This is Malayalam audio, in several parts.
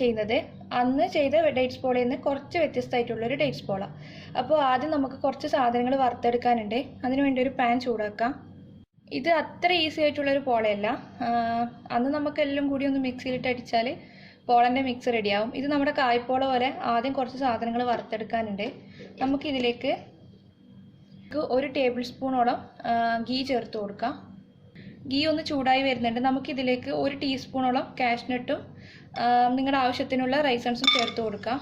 ചെയ്യുന്നത്. അന്ന് ചെയ്ത ഡേറ്റ്സ് പോളയിൽ നിന്ന് കുറച്ച് വ്യത്യസ്തമായിട്ടുള്ളൊരു ഡേറ്റ്സ് പോള. അപ്പോൾ ആദ്യം നമുക്ക് കുറച്ച് സാധനങ്ങൾ വറുത്തെടുക്കാനുണ്ട്. അതിനുവേണ്ടി ഒരു പാൻ ചൂടാക്കാം. ഇത് അത്ര ഈസി ആയിട്ടുള്ളൊരു പോളയല്ല. അന്ന് നമുക്കെല്ലാം കൂടി ഒന്ന് മിക്സിയിലിട്ട് അടിച്ചാൽ പോളൻ്റെ മിക്സ് റെഡിയാവും. ഇത് നമ്മുടെ കായ്പോള പോലെ ആദ്യം കുറച്ച് സാധനങ്ങൾ വറുത്തെടുക്കാനുണ്ട്. നമുക്കിതിലേക്ക് 1 ടേബിൾ സ്പൂണോളം ഗീ ചേർത്ത് കൊടുക്കാം. ഗീ ഒന്ന് ചൂടായി വരുന്നുണ്ട്. നമുക്കിതിലേക്ക് 1 ടീസ്പൂണോളം കാഷ്നട്ടും നിങ്ങളുടെ ആവശ്യത്തിനുള്ള റൈസൺസും ചേർത്ത് കൊടുക്കാം.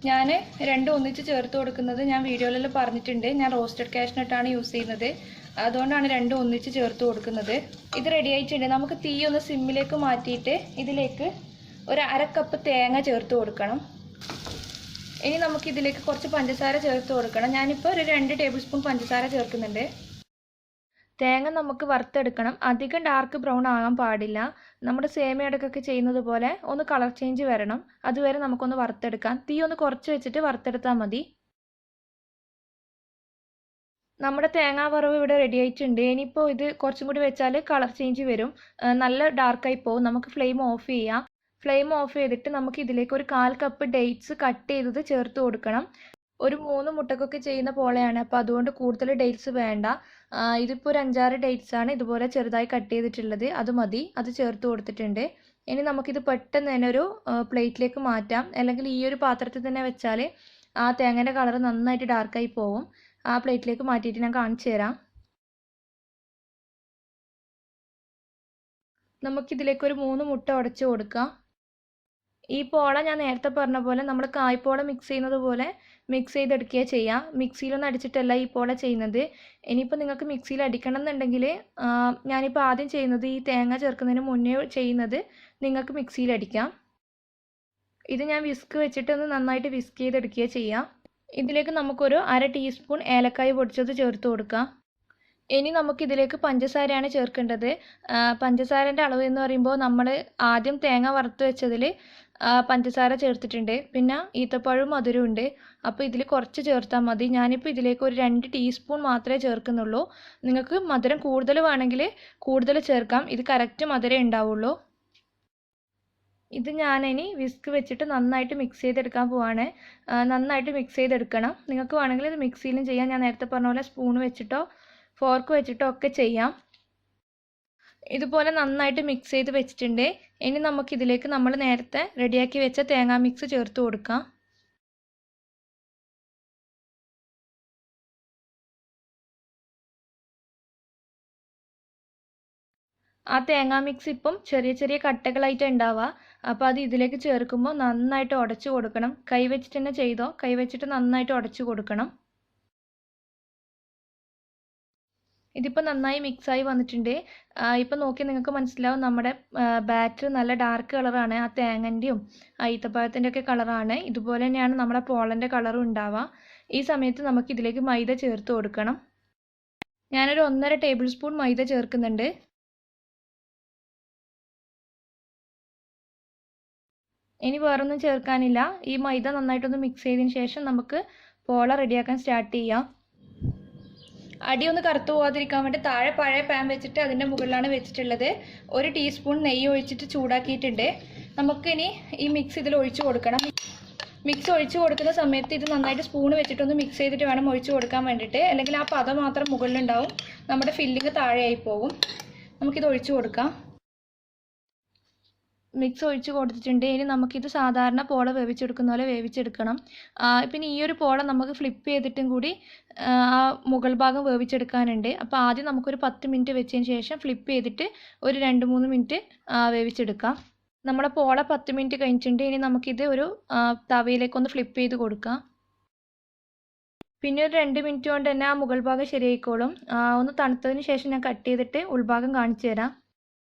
ഞാൻ രണ്ടും ഒന്നിച്ച് ചേർത്ത് കൊടുക്കുന്നത് ഞാൻ വീഡിയോയിലെല്ലാം പറഞ്ഞിട്ടുണ്ട്. ഞാൻ റോസ്റ്റഡ് കാഷ്നട്ടാണ് യൂസ് ചെയ്യുന്നത്. അതുകൊണ്ടാണ് രണ്ടും ഒന്നിച്ച് ചേർത്ത് കൊടുക്കുന്നത്. ഇത് റെഡി ആയിട്ടുണ്ട്. നമുക്ക് തീ ഒന്ന് സിമ്മിലേക്ക് മാറ്റിയിട്ട് ഇതിലേക്ക് ഒരു 1/2 കപ്പ് തേങ്ങ ചേർത്ത് കൊടുക്കണം. ഇനി നമുക്കിതിലേക്ക് കുറച്ച് പഞ്ചസാര ചേർത്ത് കൊടുക്കണം. ഞാനിപ്പോൾ ഒരു 2 ടേബിൾ സ്പൂൺ പഞ്ചസാര ചേർക്കുന്നുണ്ട്. തേങ്ങ നമുക്ക് വറുത്തെടുക്കണം. അധികം ഡാർക്ക് ബ്രൗൺ ആകാൻ പാടില്ല. നമ്മുടെ സേമിയടക്കൊക്കെ ചെയ്യുന്നത് പോലെ ഒന്ന് കളർ ചേഞ്ച് വരണം. അതുവരെ നമുക്കൊന്ന് വറുത്തെടുക്കാം. തീ ഒന്ന് കുറച്ച് വെച്ചിട്ട് വറുത്തെടുത്താൽ മതി. നമ്മുടെ തേങ്ങാ വറവ് ഇവിടെ റെഡി ആയിട്ടുണ്ട്. ഇനിയിപ്പോൾ ഇത് കുറച്ചും കൂടി വെച്ചാൽ കളർ ചേഞ്ച് വരും, നല്ല ഡാർക്കായി പോകും. നമുക്ക് ഫ്ലെയിം ഓഫ് ചെയ്യാം. ഫ്ലെയിം ഓഫ് ചെയ്തിട്ട് നമുക്ക് ഇതിലേക്ക് ഒരു 1/4 കപ്പ് ഡേറ്റ്സ് കട്ട് ചെയ്തത് ചേർത്ത് കൊടുക്കണം. ഒരു 3 മുട്ടക്കൊക്കെ ചെയ്യുന്ന പോലെയാണ്, അപ്പോൾ അതുകൊണ്ട് കൂടുതൽ ഡേറ്റ്സ് വേണ്ട. ഇതിപ്പോൾ ഒരു 5-6 ഡേറ്റ്സ് ആണ് ഇതുപോലെ ചെറുതായി കട്ട് ചെയ്തിട്ടുള്ളത്. അത് മതി. അത് ചേർത്ത് കൊടുത്തിട്ടുണ്ട്. ഇനി നമുക്കിത് പെട്ടെന്ന് തന്നെ ഒരു പ്ലേറ്റിലേക്ക് മാറ്റാം. അല്ലെങ്കിൽ ഈ ഒരു പാത്രത്തിൽ തന്നെ വെച്ചാൽ ആ തേങ്ങേൻ്റെ കളർ നന്നായിട്ട് ഡാർക്കായി പോകും. ആ പ്ലേറ്റിലേക്ക് മാറ്റിയിട്ട് ഞാൻ കാണിച്ചു തരാം. നമുക്കിതിലേക്ക് ഒരു 3 മുട്ട ഉടച്ച് കൊടുക്കാം. ഈ പോള ഞാൻ നേരത്തെ പറഞ്ഞ പോലെ നമ്മൾ കായ്പോള മിക്സ് ചെയ്യുന്നത് പോലെ മിക്സ് ചെയ്തെടുക്കുക ചെയ്യാം. മിക്സിയിലൊന്നും അടിച്ചിട്ടല്ല ഈ പോള ചെയ്യുന്നത്. ഇനിയിപ്പോൾ നിങ്ങൾക്ക് മിക്സിയിൽ അടിക്കണം എന്നുണ്ടെങ്കിൽ ഞാനിപ്പോൾ ആദ്യം ചെയ്യുന്നത് ഈ തേങ്ങ ചേർക്കുന്നതിന് മുന്നേ ചെയ്യുന്നത് നിങ്ങൾക്ക് മിക്സിയിൽ അടിക്കാം. ഇത് ഞാൻ വിസ്ക് വെച്ചിട്ട് ഒന്ന് നന്നായിട്ട് വിസ്ക് ചെയ്തെടുക്കുക ചെയ്യാം. ഇതിലേക്ക് നമുക്കൊരു 1/2 ടീസ്പൂൺ ഏലക്കായ പൊടിച്ചത് ചേർത്ത് കൊടുക്കാം. ഇനി നമുക്കിതിലേക്ക് പഞ്ചസാരയാണ് ചേർക്കേണ്ടത്. പഞ്ചസാരൻ്റെ അളവ് എന്ന് പറയുമ്പോൾ നമ്മൾ ആദ്യം തേങ്ങ വറുത്ത് വെച്ചതിൽ പഞ്ചസാര ചേർത്തിട്ടുണ്ട്. പിന്നെ ഈത്തപ്പഴവും മധുരമുണ്ട്. അപ്പോൾ ഇതിൽ കുറച്ച് ചേർത്താൽ മതി. ഞാനിപ്പോൾ ഇതിലേക്ക് ഒരു 2 ടീസ്പൂൺ മാത്രമേ ചേർക്കുന്നുള്ളൂ. നിങ്ങൾക്ക് മധുരം കൂടുതൽ വേണമെങ്കിൽ കൂടുതൽ ചേർക്കാം. ഇത് കറക്റ്റ് മധുരം ഉണ്ടാവുള്ളൂ. ഇത് ഞാനിനി വിസ്ക് വെച്ചിട്ട് നന്നായിട്ട് മിക്സ് ചെയ്തെടുക്കാൻ പോവാണ്. നന്നായിട്ട് മിക്സ് ചെയ്തെടുക്കണം. നിങ്ങൾക്ക് വേണമെങ്കിൽ ഇത് മിക്സിയിലും ചെയ്യാം. ഞാൻ നേരത്തെ പറഞ്ഞ പോലെ സ്പൂൺ വെച്ചിട്ടോ ഫോർക്ക് വെച്ചിട്ടോ ഒക്കെ ചെയ്യാം. ഇതുപോലെ നന്നായിട്ട് മിക്സ് ചെയ്ത് വെച്ചിട്ടുണ്ട്. ഇനി നമുക്കിതിലേക്ക് നമ്മൾ നേരത്തെ റെഡിയാക്കി വെച്ച തേങ്ങാ മിക്സ് ചേർത്ത് കൊടുക്കാം. ആ തേങ്ങാ മിക്സ് ഇപ്പം ചെറിയ ചെറിയ കട്ടകളായിട്ട് ഉണ്ടാവുക. അപ്പോൾ അത് ഇതിലേക്ക് ചേർക്കുമ്പോൾ നന്നായിട്ട് ഉടച്ചു കൊടുക്കണം. കൈ വെച്ചിട്ട് തന്നെ ചെയ്തോ. കൈ വെച്ചിട്ട് നന്നായിട്ട് ഉടച്ചു കൊടുക്കണം. ഇതിപ്പോൾ നന്നായി മിക്സായി വന്നിട്ടുണ്ട്. ഇപ്പം നോക്കി നിങ്ങൾക്ക് മനസ്സിലാവും നമ്മുടെ ബാറ്റർ നല്ല ഡാർക്ക് കളറാണ്. ആ തേങ്ങൻ്റെയും ഈത്തപ്പഴത്തിൻ്റെ ഒക്കെ കളറാണ്. ഇതുപോലെ തന്നെയാണ് നമ്മുടെ പോളൻ്റെ കളറും ഉണ്ടാവുക. ഈ സമയത്ത് നമുക്ക് ഇതിലേക്ക് മൈദ ചേർത്ത് കൊടുക്കണം. ഞാനൊരു 1.5 ടേബിൾ സ്പൂൺ മൈദ ചേർക്കുന്നുണ്ട്. ഇനി വേറൊന്നും ചേർക്കാനില്ല. ഈ മൈദ നന്നായിട്ടൊന്ന് മിക്സ് ചെയ്തതിന് ശേഷം നമുക്ക് പോള റെഡിയാക്കാൻ സ്റ്റാർട്ട് ചെയ്യാം. അടിയൊന്ന് കറുത്തു പോകാതിരിക്കാൻ വേണ്ടി താഴെ പഴയ പാൻ വെച്ചിട്ട് അതിൻ്റെ മുകളിലാണ് വെച്ചിട്ടുള്ളത്. 1 ടീസ്പൂൺ നെയ്യ് ഒഴിച്ചിട്ട് ചൂടാക്കിയിട്ടുണ്ട്. നമുക്കിനി ഈ മിക്സ് ഇതിൽ ഒഴിച്ചു കൊടുക്കണം. മിക്സ് ഒഴിച്ചു കൊടുക്കുന്ന സമയത്ത് ഇത് നന്നായിട്ട് സ്പൂൺ വെച്ചിട്ടൊന്ന് മിക്സ് ചെയ്തിട്ട് വേണം ഒഴിച്ചു കൊടുക്കാൻ വേണ്ടിയിട്ട്. അല്ലെങ്കിൽ ആ പദം മാത്രം മുകളിലുണ്ടാവും, നമ്മുടെ ഫില്ലിങ് താഴെയായി പോകും. നമുക്കിത് ഒഴിച്ചു കൊടുക്കാം. മിക്സ് ഒഴിച്ച് കൊടുത്തിട്ടുണ്ട്. ഇനി നമുക്കിത് സാധാരണ പോള വേവിച്ചെടുക്കുന്ന പോലെ വേവിച്ചെടുക്കണം. പിന്നെ ഈ ഒരു പോള നമുക്ക് ഫ്ലിപ്പ് ചെയ്തിട്ടും കൂടി ആ മുകൾ ഭാഗം വേവിച്ചെടുക്കാനുണ്ട്. അപ്പോൾ ആദ്യം നമുക്കൊരു 10 മിനിറ്റ് വെച്ചതിന് ശേഷം ഫ്ലിപ്പ് ചെയ്തിട്ട് ഒരു 2-3 മിനിറ്റ് വേവിച്ചെടുക്കാം. നമ്മുടെ പോള 10 മിനിറ്റ് കഴിഞ്ഞിട്ടുണ്ട്. ഇനി നമുക്കിത് ഒരു തവയിലേക്കൊന്ന് ഫ്ലിപ്പ് ചെയ്ത് കൊടുക്കാം. പിന്നെ ഒരു 2 മിനിറ്റ് കൊണ്ട് തന്നെ ആ മുകൾ ഭാഗം ശരിയായിക്കോളും. ഒന്ന് തണുത്തതിന് ശേഷം ഞാൻ കട്ട് ചെയ്തിട്ട് ഉൾഭാഗം കാണിച്ചു തരാം.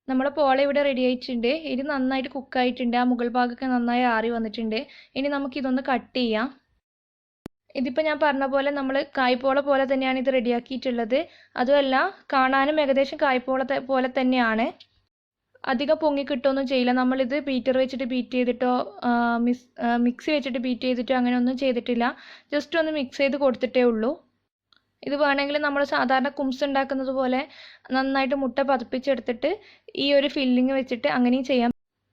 നമ്മുടെ പോള ഇവിടെ റെഡി ആയിട്ടുണ്ട്. ഇത് നന്നായിട്ട് കുക്കായിട്ടുണ്ട്. ആ മുകൾ ഭാഗമൊക്കെ നന്നായി ആറി വന്നിട്ടുണ്ട്. ഇനി നമുക്കിതൊന്ന് കട്ട് ചെയ്യാം. ഇതിപ്പോൾ ഞാൻ പറഞ്ഞ പോലെ നമ്മൾ കായ്പോള പോലെ തന്നെയാണ് ഇത് റെഡിയാക്കിയിട്ടുള്ളത്. അതുമല്ല കാണാനും ഏകദേശം കായ്പോള പോലെ തന്നെയാണ്. അധികം പൊങ്ങി കിട്ടുകയൊന്നും ചെയ്യില്ല. നമ്മളിത് ബീറ്റർ വെച്ചിട്ട് ബീറ്റ് ചെയ്തിട്ടോ മിക്സി വെച്ചിട്ട് ബീറ്റ് ചെയ്തിട്ടോ അങ്ങനെയൊന്നും ചെയ്തിട്ടില്ല. ജസ്റ്റ് ഒന്ന് മിക്സ് ചെയ്ത് കൊടുത്തിട്ടേ ഉള്ളൂ. ഇത് വേണമെങ്കിൽ നമ്മൾ സാധാരണ കുംസ് ഉണ്ടാക്കുന്നത് പോലെ നന്നായിട്ട് മുട്ട പതിപ്പിച്ചെടുത്തിട്ട് ഈ ഒരു ഫില്ലിങ് വെച്ചിട്ട് അങ്ങനെയും ചെയ്യാം.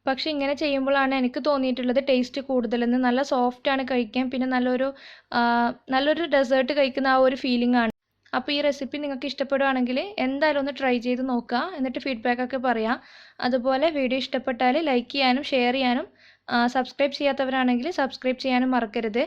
പക്ഷേ ഇങ്ങനെ ചെയ്യുമ്പോഴാണ് എനിക്ക് തോന്നിയിട്ടുള്ളത് ടേസ്റ്റ് കൂടുതലെന്ന്. നല്ല സോഫ്റ്റാണ് കഴിക്കാൻ, പിന്നെ നല്ലൊരു ഡെസേർട്ട് കഴിക്കുന്ന ആ ഒരു ഫീലിംഗ് ആണ്. അപ്പോൾ ഈ റെസിപ്പി നിങ്ങൾക്ക് ഇഷ്ടപ്പെടുകയാണെങ്കിൽ എന്തായാലും ഒന്ന് ട്രൈ ചെയ്ത് നോക്കുക, എന്നിട്ട് ഫീഡ്ബാക്കൊക്കെ പറയാം. അതുപോലെ വീഡിയോ ഇഷ്ടപ്പെട്ടാൽ ലൈക്ക് ചെയ്യാനും ഷെയർ ചെയ്യാനും സബ്സ്ക്രൈബ് ചെയ്യാത്തവരാണെങ്കിൽ സബ്സ്ക്രൈബ് ചെയ്യാനും മറക്കരുത്.